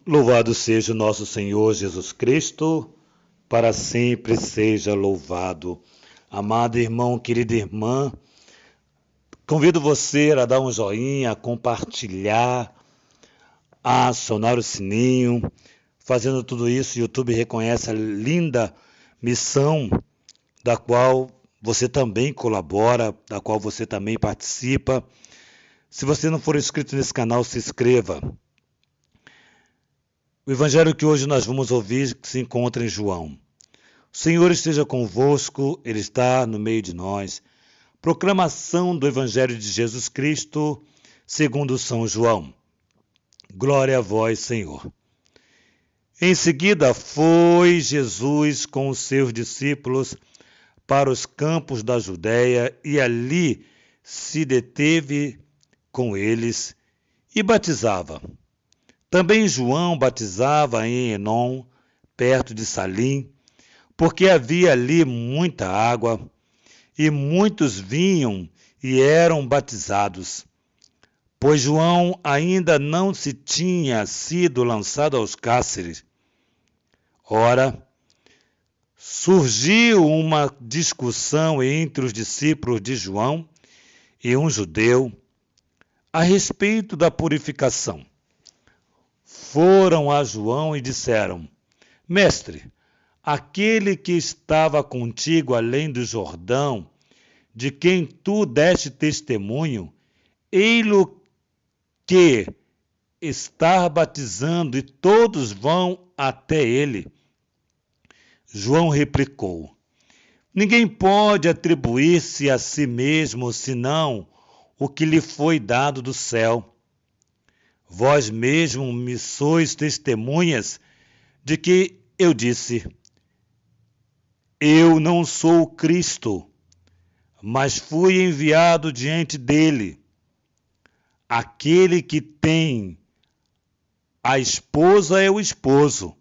Louvado seja o nosso Senhor Jesus Cristo, para sempre seja louvado. Amado irmão, querida irmã, convido você a dar um joinha, a compartilhar, a acionar o sininho. Fazendo tudo isso, o YouTube reconhece a linda missão da qual você também colabora, da qual você também participa. Se você não for inscrito nesse canal, se inscreva. O evangelho que hoje nós vamos ouvir se encontra em João. O Senhor esteja convosco, Ele está no meio de nós. Proclamação do evangelho de Jesus Cristo, segundo São João. Glória a vós, Senhor. Em seguida, foi Jesus com os seus discípulos para os campos da Judéia e ali se deteve com eles e batizava. Também João batizava em Enom, perto de Salim, porque havia ali muita água, e muitos vinham e eram batizados, pois João ainda não se tinha sido lançado aos cárceres. Ora, surgiu uma discussão entre os discípulos de João e um judeu a respeito da purificação. Foram a João e disseram: Mestre, aquele que estava contigo além do Jordão, de quem tu deste testemunho, ei-lo que está batizando e todos vão até ele. João replicou: Ninguém pode atribuir-se a si mesmo senão o que lhe foi dado do céu. Vós mesmo me sois testemunhas de que eu disse: Eu não sou o Cristo, mas fui enviado diante dele. Aquele que tem a esposa é o esposo.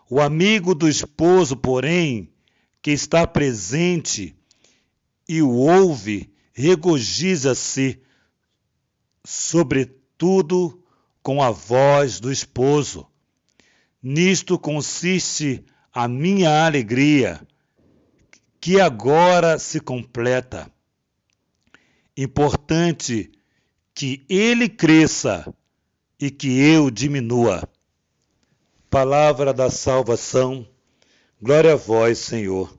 O amigo do esposo, porém, que está presente e o ouve, regozija-se, sobretudo com a voz do esposo. Nisto consiste a minha alegria, que agora se completa. Importante que ele cresça e que eu diminua. Palavra da salvação, glória a vós, Senhor.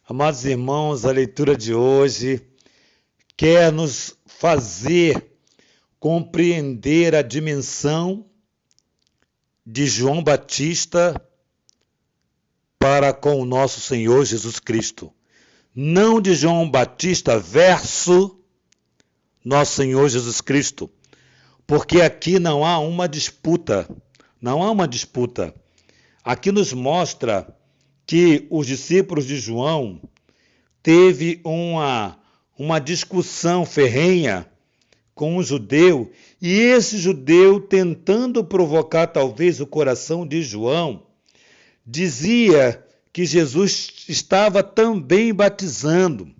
Amados irmãos, a leitura de hoje quer nos fazer compreender a dimensão de João Batista para com o nosso Senhor Jesus Cristo. Não de João Batista versus nosso Senhor Jesus Cristo, porque aqui não há uma disputa. Não há uma disputa. Aqui nos mostra que os discípulos de João teve uma discussão ferrenha com um judeu, e esse judeu, tentando provocar talvez o coração de João, dizia que Jesus estava também batizando.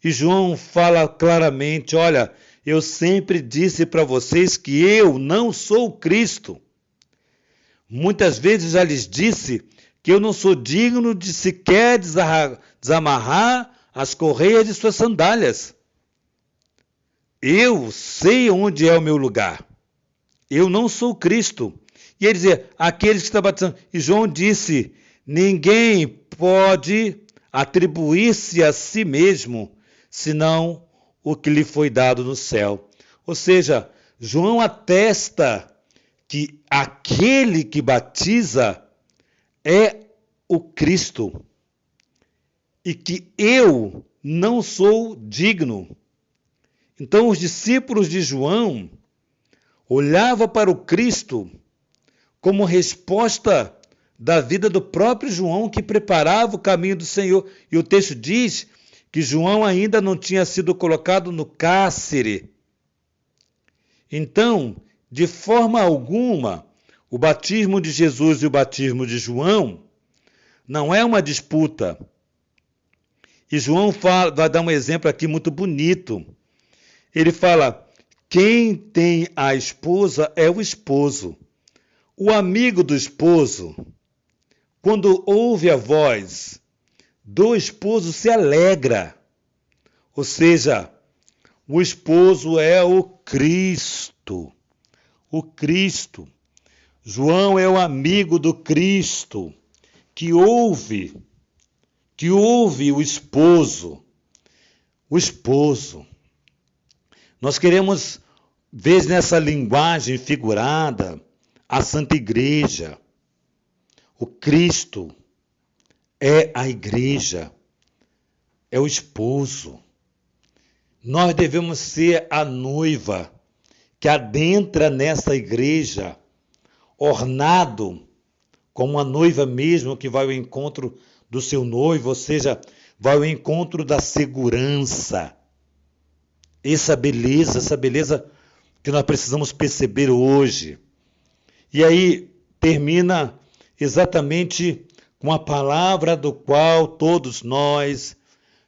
E João fala claramente: olha, eu sempre disse para vocês que eu não sou o Cristo. Muitas vezes já lhes disse que eu não sou digno de sequer desamarrar as correias de suas sandálias. Eu sei onde é o meu lugar. Eu não sou o Cristo. E ele dizia: aqueles que estão batizando. E João disse: ninguém pode atribuir-se a si mesmo, senão o que lhe foi dado no céu. Ou seja, João atesta que aquele que batiza é o Cristo e que eu não sou digno. Então os discípulos de João olhavam para o Cristo como resposta da vida do próprio João, que preparava o caminho do Senhor. E o texto diz que João ainda não tinha sido colocado no cárcere. Então, de forma alguma, o batismo de Jesus e o batismo de João não é uma disputa. E João vai dar um exemplo aqui muito bonito. Ele fala: quem tem a esposa é o esposo. O amigo do esposo, quando ouve a voz do esposo, se alegra. Ou seja, o esposo é o Cristo. O Cristo. João é o amigo do Cristo que ouve o esposo. O esposo. Nós queremos ver nessa linguagem figurada a Santa Igreja. O Cristo é a igreja, é o esposo. Nós devemos ser a noiva que adentra nessa igreja, ornado como a noiva mesmo que vai ao encontro do seu noivo, ou seja, vai ao encontro da segurança. Essa beleza que nós precisamos perceber hoje. E aí termina exatamente com a palavra do qual todos nós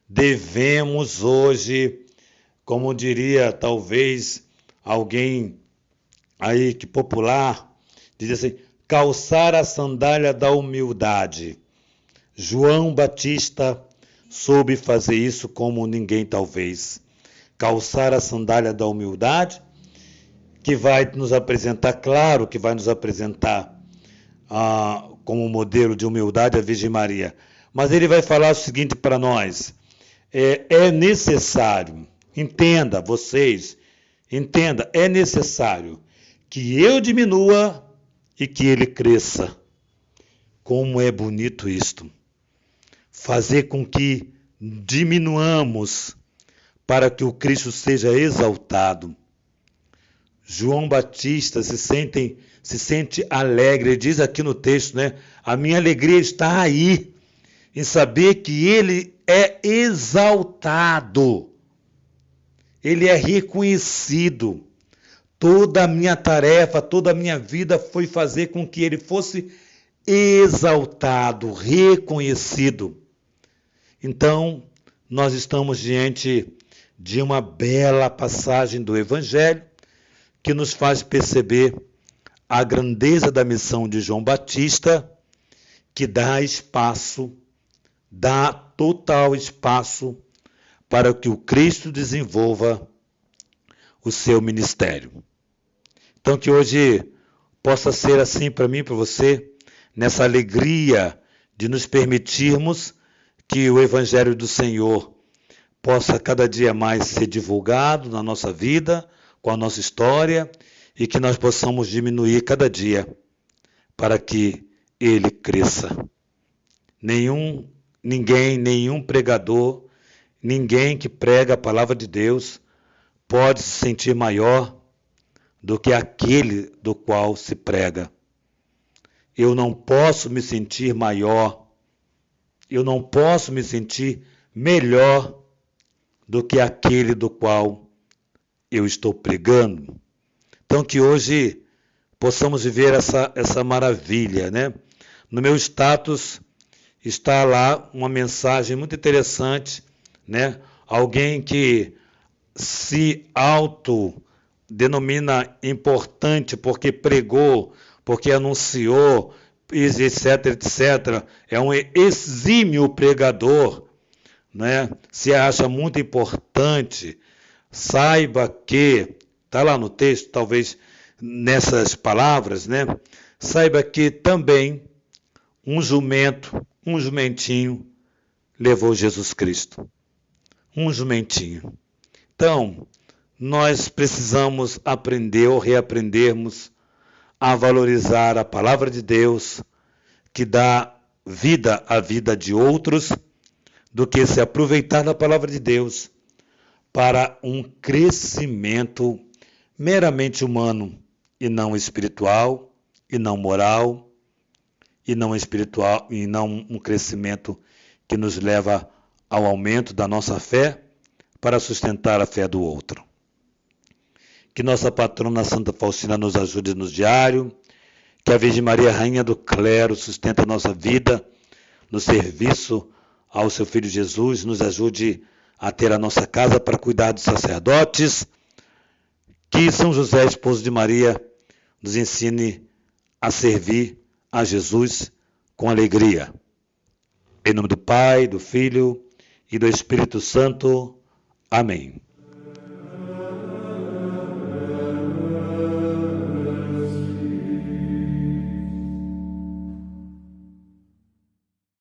devemos hoje, como diria talvez alguém aí que popular, diz assim, calçar a sandália da humildade. João Batista soube fazer isso como ninguém talvez. Calçar a sandália da humildade, que vai nos apresentar, claro que vai nos apresentar como modelo de humildade a Virgem Maria. Mas ele vai falar o seguinte para nós, é necessário, entenda, é necessário que eu diminua e que ele cresça. Como é bonito isto. Fazer com que diminuamos para que o Cristo seja exaltado. João Batista se sente alegre, ele diz aqui no texto, né? A minha alegria está aí, em saber que ele é exaltado, ele é reconhecido. Toda a minha tarefa, toda a minha vida foi fazer com que ele fosse exaltado, reconhecido. Então, nós estamos diante de uma bela passagem do Evangelho que nos faz perceber a grandeza da missão de João Batista, que dá total espaço para que o Cristo desenvolva o seu ministério. Então, que hoje possa ser assim para mim e para você, nessa alegria de nos permitirmos que o Evangelho do Senhor possa cada dia mais ser divulgado na nossa vida, com a nossa história, e que nós possamos diminuir cada dia para que ele cresça. Nenhum pregador, ninguém que prega a palavra de Deus pode se sentir maior do que aquele do qual se prega. Eu não posso me sentir maior, eu não posso me sentir melhor do que aquele do qual eu estou pregando. Então que hoje possamos viver essa maravilha, né? No meu status está lá uma mensagem muito interessante, né? Alguém que se autodenomina importante porque pregou, porque anunciou, etc, etc. É um exímio pregador, né? Se acha muito importante. Saiba que, está lá no texto, talvez nessas palavras, né? Saiba que também um jumentinho levou Jesus Cristo. Um jumentinho. Então, nós precisamos aprender ou reaprendermos a valorizar a palavra de Deus, que dá vida à vida de outros, do que se aproveitar da palavra de Deus para um crescimento meramente humano e não espiritual, e não moral, e não espiritual, e não um crescimento que nos leva ao aumento da nossa fé para sustentar a fé do outro. Que nossa patrona Santa Faustina nos ajude no diário, que a Virgem Maria, Rainha do Clero, sustente a nossa vida no serviço ao seu Filho Jesus, nos ajude a ter a nossa casa para cuidar dos sacerdotes, que São José, esposo de Maria, nos ensine a servir a Jesus com alegria. Em nome do Pai, do Filho e do Espírito Santo. Amém.